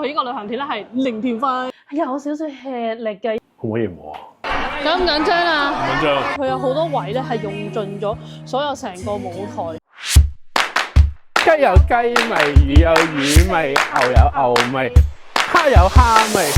去呢個旅行團咧係零團費，有少少吃力嘅。可唔可以唔好啊？緊唔緊張啊？緊張。佢有好多位咧係用盡咗所有成個舞台。雞有雞味，魚有魚味，牛有牛味，蝦有蝦味。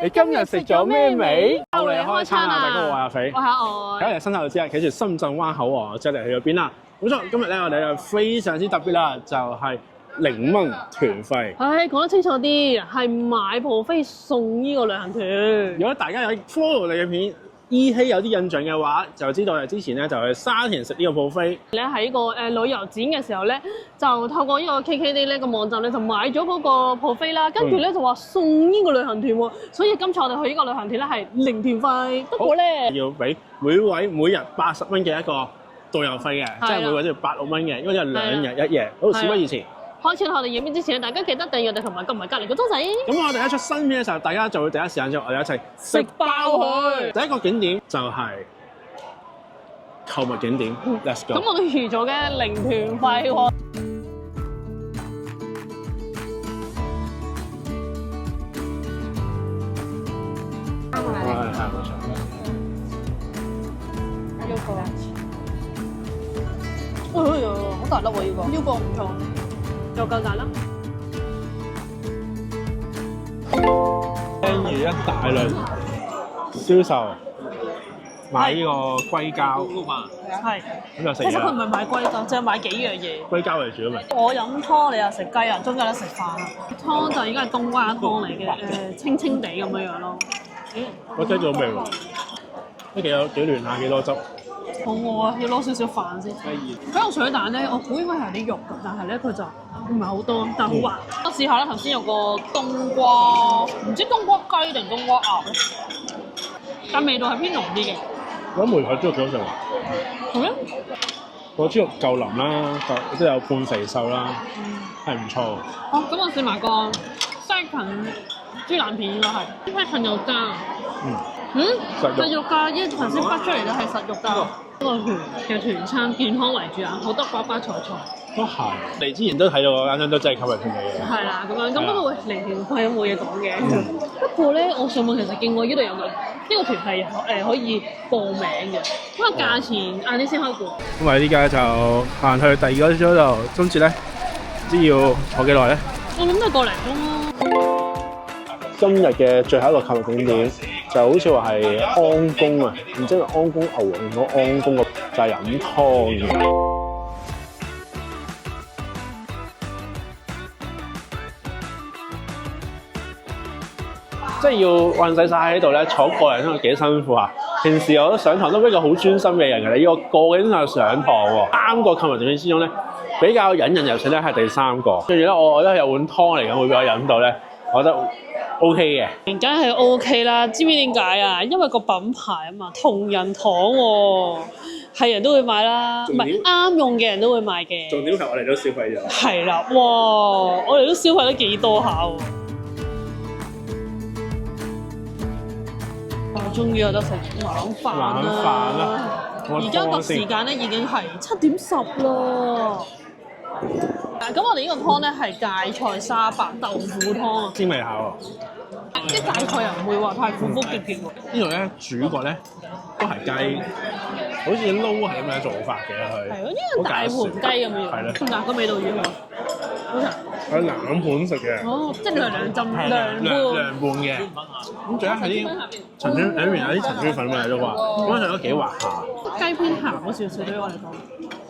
你今日食咗咩味？又嚟開餐啦！大家好，我係阿肥。我係愛。喺我哋新頭之日，企住深圳灣口岸，即係去咗邊啦？冇錯，今日咧我哋就非常之特別啦，就係0蚊團費。唉，講得清楚啲，係買部飛送呢個旅行團。如果大家有 follow 你嘅片，依稀有啲印象嘅話，就知道我哋之前咧就去沙田食呢個 buffet。咧喺個旅遊展嘅時候咧，就透過呢個 KKday 呢個網站咧就買咗嗰個 buffet 啦，跟住咧就話送呢個旅行團喎，所以今次我哋去呢個旅行團咧係零團費，不過咧要俾每位每日80蚊嘅一個導遊費嘅，即係每位都要86蚊嘅，因為係2日1夜。好，事不宜遲。開始我哋影片之前咧，大家記得訂閱我哋同埋撳埋隔離個鐘仔。咁我哋一出新片嘅時候，大家就會第一時間就我哋一齊食爆佢。第一個景點就係購物景點 ，Let's go。咁我哋預咗嘅零團費喎。係冇錯。呢個，哎呀，好大粒喎呢個，呢個唔錯。又夠大啦！跟住一大輪銷售買呢個龜膠，係。咁就食其實佢唔嘢啦。係買龜膠，淨係買幾樣嘢。龜膠為主啊嘛。我飲湯，你又食雞啊，中間有得食飯啊。湯就應該係冬瓜湯嚟嘅，清清地咁樣樣咯。我聽咗味喎，都幾嫩下，幾多汁。好餓啊！要攞少少飯先。嗰個水蛋咧，我估應該係有啲肉㗎，但係咧佢就唔係好多，但係好滑。我試下啦，頭先有個冬瓜，唔知冬瓜雞定冬瓜鴨咧，但味道係偏濃啲嘅。我覺得梅菜豬肉幾好食喎。係咩？個豬肉夠腍啦，即係有半肥瘦啦，係唔錯。好，咁我試埋個西芹豬腩片應該係，西芹又加。實肉㗎，因為頭先畢出嚟嘅係實肉㗎。呢個團嘅團餐健康為主啊，好多瓜瓜菜菜。都係。你之前都睇到嗰間都真係吸引團嚟嘅。係啦，咁樣咁嗰個零團費都冇嘢講嘅。不過咧，我上網其實見過呢度有個呢個團係可以報名嘅，不過價錢晏啲先開盤。咁我哋依家就行去第二個鐘度，中節咧，唔知要坐幾耐咧？我諗都係個零鐘咯。今日嘅最後一個購物景點就好似話係安宮啊，唔知係安宮牛黃定講安宮個就係飲湯嘅。即係要運勢晒喺度咧，坐個零鐘幾辛苦啊！平時我都上堂都比較好專心嘅人嘅，呢個個幾鐘頭上堂喎。3個購物景點之中咧，比較引人入勝咧係第3個。跟住咧，我覺得有碗湯嚟講會俾我飲到咧，我覺得 OK 嘅。梗係 OK 啦，知唔知點解啊？因為個品牌啊嘛，同仁堂喎，係人都會買啦，唔係啱用嘅人都會買嘅。重點係我哋都消費咗。係啦，哇！我哋都消費得幾多下喎。我終於有得食晚飯啦！而家個時間咧已經係7點10啦。咁我哋呢個湯咧係芥菜沙白豆腐湯啊，鮮味下喎。啲芥菜又唔會話太苦苦澀澀喎。呢度咧主角咧都係雞，好似撈係咁樣做法嘅佢。係咯，呢個大盤雞咁樣。係咯。嗱，個味道如何？好食。係涼盤食嘅。哦，即係涼浸涼拌嘅。咁仲有係啲陳村裏面有啲陳村粉味都話，咁樣都幾滑下。雞偏鹹嗰少少對於我嚟講。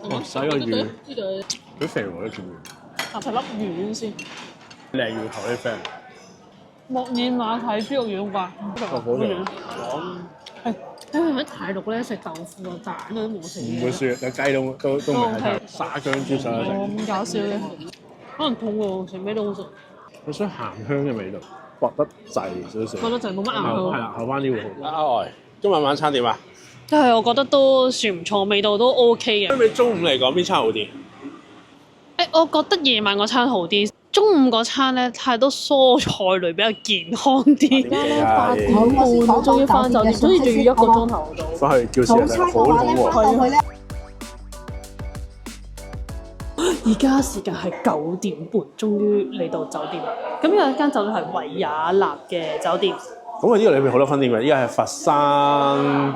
哇！洗個魚，幾肥喎啲條魚。食粒丸先。靚魚頭啲 friend。莫爾馬蹄豬肉丸啩？好味。喺大陸咧食豆腐啊，蛋都冇食。唔會輸，有雞都唔係沙薑豬手食。咁搞笑嘅，可能肚餓食咩都好食。有種鹹香嘅味道，薄得滯少少。覺得就冇乜硬口。係啦，後翻啲會好。今日晚餐點啊？係，我覺得都算唔錯，味道都 OK 嘅。相比中午嚟講，邊餐好啲？我覺得夜晚嗰餐好啲。中午嗰餐咧太多蔬菜類比較健康啲。而家咧8點半，我終於翻酒店，所以仲要1個鐘頭到。翻去叫時間好肚餓。而家時間係9點半，終於嚟到酒店啦。咁有一間酒店係維也納嘅酒店。咁啊，呢個裏面好多分店嘅，依家係佛山。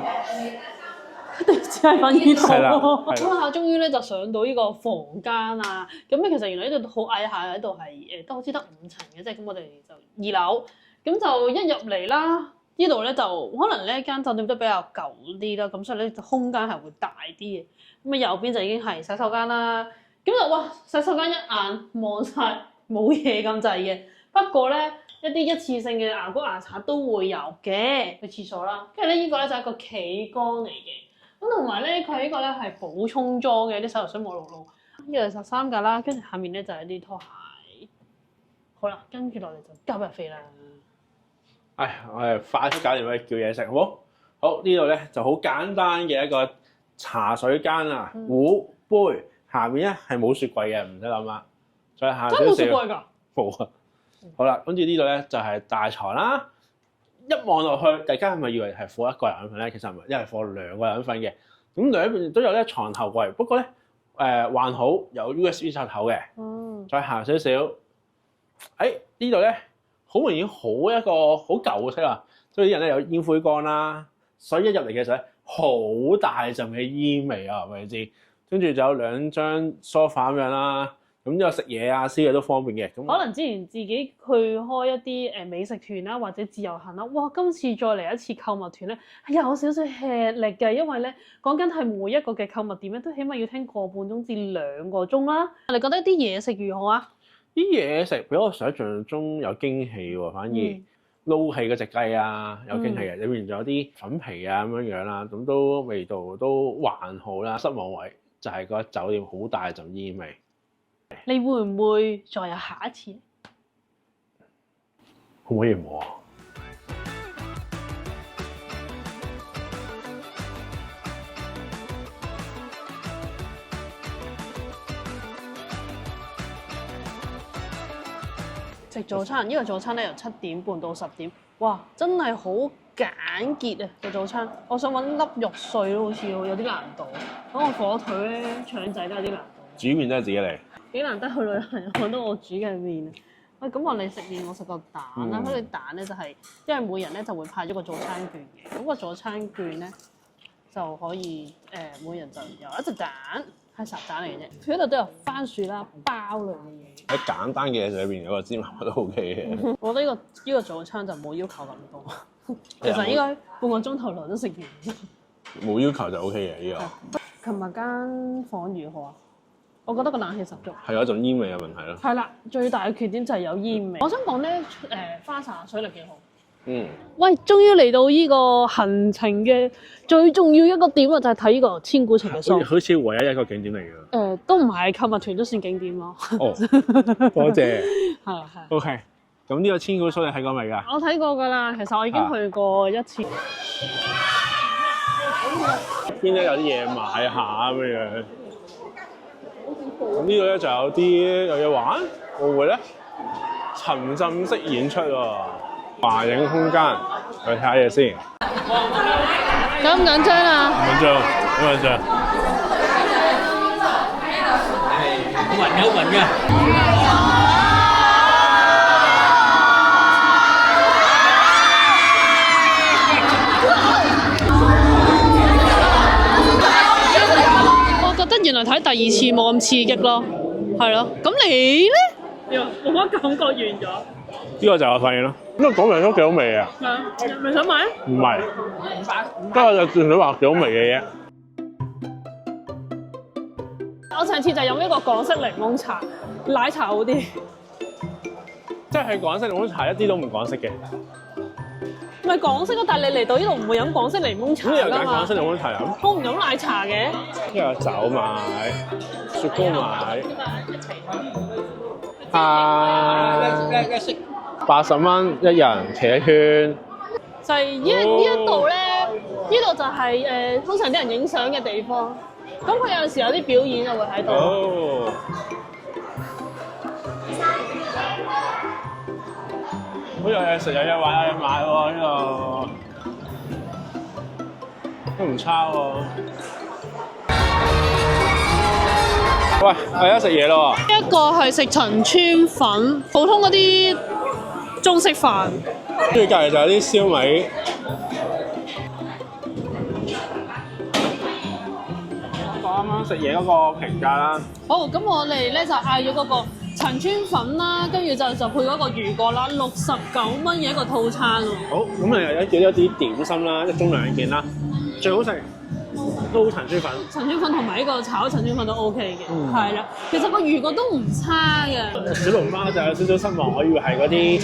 一定只係翻呢度。係啦，咁啊，終於咧就上到呢個房間啦。咁咧其實原來呢度好矮下，喺度係都好似得5層嘅啫。咁我哋就2樓，咁就一入嚟啦。呢度咧就可能呢間酒店都比較舊啲啦，咁所以咧空間係會大啲嘅。咁啊右邊就已經係洗手間啦。咁就哇，洗手間一眼望晒冇嘢咁滯嘅。不過咧一啲一次性嘅牙膏牙刷都會有嘅去廁所啦。跟住咧呢個咧就係一個企缸嚟嘅。咁同埋咧佢呢個咧係補充裝嘅啲洗頭水、沐浴露。呢個係13格啦，跟住下面咧就係啲拖鞋。好啦，跟住落嚟就交入飛啦。唉，我哋快速搞掂佢叫嘢食，好冇？好，呢度咧就好簡單嘅一個茶水間啊，壺杯下面咧係冇雪櫃嘅，唔使諗啦。再下少少。冇雪櫃㗎？冇啊。好啦，跟住呢度咧就係大床啦。一望落去，大家係咪以為係放一個人瞓咧？其實唔係，因為放2個人瞓嘅。咁兩邊都有咧床頭櫃，不過咧還好有 USB 插頭嘅。再下少少，呢度咧。好明顯，好一個好舊嘅色啊！所以啲人咧有煙灰缸啦，所以一入嚟嘅時候咧，好大陣嘅煙味啊，係咪先？跟住就有2張梳化咁樣啦，咁呢個食嘢啊、燒嘢都方便嘅。咁可能之前自己去開一啲美食團啦，或者自由行啦，哇！今次再嚟一次購物團咧，係有少少吃力嘅，因為咧講緊係每一個嘅購物店咧，都起碼要聽1.5個鐘至2個鐘啦。你覺得啲嘢食如何啊？啲嘢食比我想象中有驚喜喎，反而撈起嗰隻雞啊有驚喜嘅，裏面仲有啲粉皮啊咁樣啦，咁都味道都還好啦。失望位就係個酒店好大陣煙味。你會唔會再有下一次？可唔可以唔好啊？食早餐，呢個早餐咧由7點半到10點，哇！真係好簡潔啊個早餐。我想揾粒肉碎都好似有啲難度。咁我火腿咧、腸仔都有啲難度。煮麵都係自己嚟。幾難得去旅行揾到我煮嘅麵啊！喂，咁我哋食麵，我食個蛋啦。嗰啲蛋咧就係因為每人咧就會派咗個早餐券嘅。咁個早餐券咧就可以每人就有1隻蛋。係烚蛋嚟嘅啫，佢呢度都有番薯啦、包類嘅嘢。喺簡單嘅嘢食裏邊有個芝麻都 OK 嘅。我覺得呢個早餐就冇要求咁多，其實應該半個鐘頭內都食完。冇要求就 OK 嘅呢個。琴日間房如何啊？我覺得個冷氣十足。係有一種煙味嘅問題咯。係啦，最大嘅缺點就係有煙味。我想講咧，花灑水力幾好。喂，終於嚟到呢個行程嘅最重要一個點啊，就係睇呢個千古情嘅梳。好似唯一一個景點嚟㗎。都唔係購物團都算景點咯。哦，多謝。係。OK，咁呢個千古梳你睇過未㗎？我睇過㗎啦，其實我已經去過1次。邊咧有啲嘢買下咁樣。咁呢度咧就有嘢玩，會唔會咧？沉浸式演出喎。華影空間，去睇下嘢先。緊唔緊張啊？唔緊張，好緊張。好暈嘅。我覺得原來睇第2次冇咁刺激咯，係咯。咁你咧？冇乜感覺完咗。呢個就我發現咯。呢個講明都幾好味啊！咪想買？唔係，不過就純粹話幾好味嘅嘢。我上次就飲一個港式檸檬茶，奶茶好啲。即係港式檸檬茶一啲都唔港式嘅。唔係港式咯，但係你嚟到呢度唔會飲港式檸檬茶咁又㗎嘛。揀港式檸檬茶飲？我唔飲奶茶嘅。呢個酒買，雪糕買。80蚊一人騎一圈。就係呢一度咧，呢度就係通常啲人影相嘅地方。咁佢有陣時有啲表演就會喺度。哦。好有嘢食，有嘢玩，有嘢買喎呢度。都唔差喎。喂，我而家食嘢咯喎！一個係食陳村粉，普通嗰啲中式飯。跟住隔離就有啲燒味。我啱啱食嘢嗰個評價啦。好，咁我哋咧就嗌咗嗰個陳村粉啦，跟住就配嗰個魚角啦，69蚊嘅一個套餐喎。好，咁啊有叫一啲點心啦，一盅兩件啦，最好食都陳村粉。陳村粉同埋呢個炒陳村粉都 OK 嘅，係啦、其實個魚角都唔差嘅。小籠包就有少少失望，我以為係嗰啲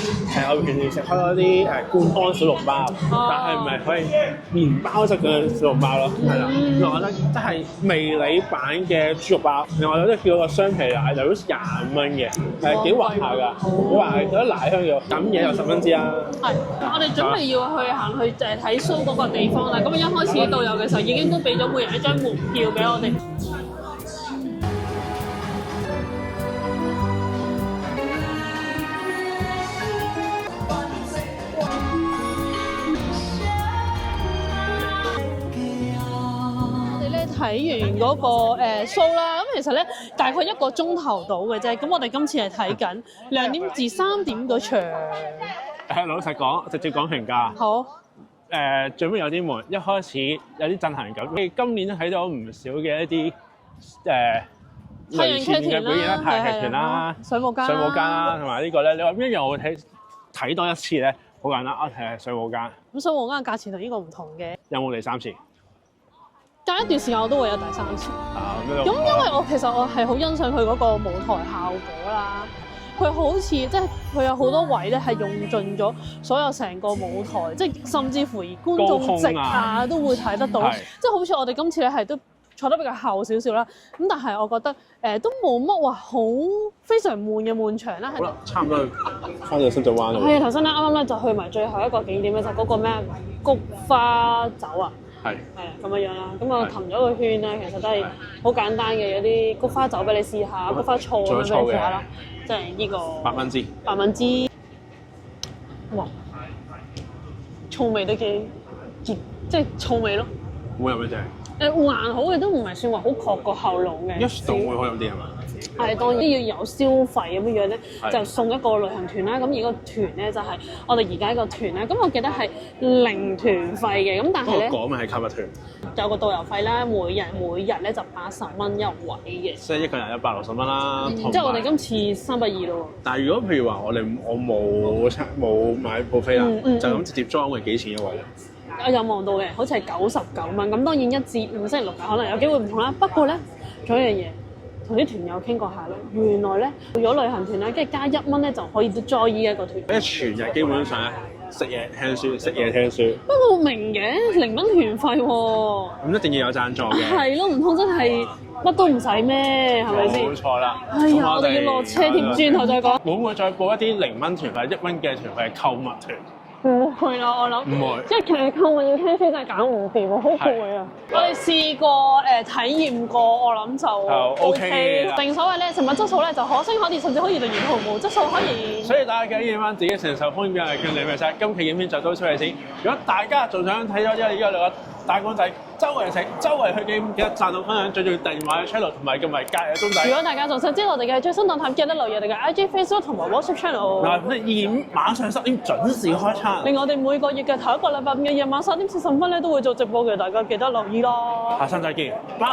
我平時食開嗰啲官方小籠包，但係唔係可以麵包式嘅小籠包咯，係啦。我覺得真係味蕾版嘅豬肉包，另外有啲叫個雙皮奶就好似25蚊嘅，幾滑下㗎，幾滑下，有啲奶香嘅，咁嘢就10蚊支啦。係，我哋準備要去行去睇 show 嗰個地方啦。咁一開始導遊嘅時候已經都俾咗每人一張門票俾我哋。睇完嗰個show 啦，咁其實咧大概1個鐘頭到嘅啫。咁我哋今次係睇緊2點至3點嗰場。老實講，直接講評價。好。最尾有啲悶，一開始有啲震撼感。今年都睇到唔少嘅一啲類似嘅表演啦，太極拳啦、水舞間啦，同埋呢個咧，你話邊一樣我會睇多一次咧？好簡單，我睇水舞間。咁水舞間嘅價錢同呢個唔同嘅。有冇第3次？隔一段時間我都會有第3次。咁因為我係好欣賞佢嗰個舞台效果啦。佢好似即係佢有好多位咧係用盡咗所有成個舞台，即係甚至乎而觀眾席啊都會睇得到。即係好似我哋今次咧係都坐得比較後少少啦。咁但係我覺得都冇乜話好非常悶嘅悶場啦。好啦，差唔多翻到深圳灣啦。係啊，頭先咧啱啱咧就去埋最後一個景點咧，就嗰個咩菊花酒啊。係啊，咁樣樣啦。咁我氹咗個圈咧，其實都係好簡單嘅，有啲菊花酒俾你試下，菊花醋咁樣俾你試下啦。即係呢個8蚊支。8蚊支。哇！醋味都幾即係醋味咯。冇飲咩啫？還好嘅，都唔係算話好確個喉嚨嘅。一度會好飲啲係嘛？係當然要有消費咁樣樣咧，就送一個旅行團啦。咁而個團咧就係我哋而家個團啦。咁我記得係零團費嘅，咁但係咧，講咪係購物團，有個導遊費啦，每日咧就80蚊一位嘅，即係一個人160蚊啦。即係我哋今次320咯。但係如果譬如話我冇買部飛啦，就咁直接裝係幾錢一位咧？我有望到嘅，好似係99蚊。咁當然1至5星期6可能有機會唔同啦。不過咧，仲有一樣嘢。同啲團友傾過下咧，原來咧如果旅行團咧，跟住加1蚊咧就可以 join 呢一個團。即係全日基本上咧食嘢聽書，食嘢聽書。不過明嘅0蚊團費喎。咁一定要有贊助嘅。係咯，唔通真係乜都唔使咩？係咪先？冇錯啦。係啊，我哋要落車添，轉頭再講。會唔會再報一啲0蚊團費、1蚊嘅團費係購物團？唔會啦，我諗。唔會。即係其實購物要聽書真係搞唔掂喎，好攰啊！我哋試過體驗過，我諗就 OK。正所謂咧，食物質素咧就可升可跌，甚至可以令人毫無質素可言。所以大家記住翻自己承受風險嘅權利咪晒。今期影片就到此為止。如果大家仲想睇咗呢個打工仔周圍食、周圍去嘅，記得讚好分享，最重要訂閱埋 channel 同埋撳埋隔離鐘仔。如果大家仲想知道我哋嘅最新動態，記得留意我哋嘅 IG、Facebook 同埋 WhatsApp channel。嗱，晚上10點準時開餐。另外，我哋每個月嘅頭一個禮拜五嘅夜晚10點40分咧都會做直播嘅，大家記得留意咯。下次再見，拜。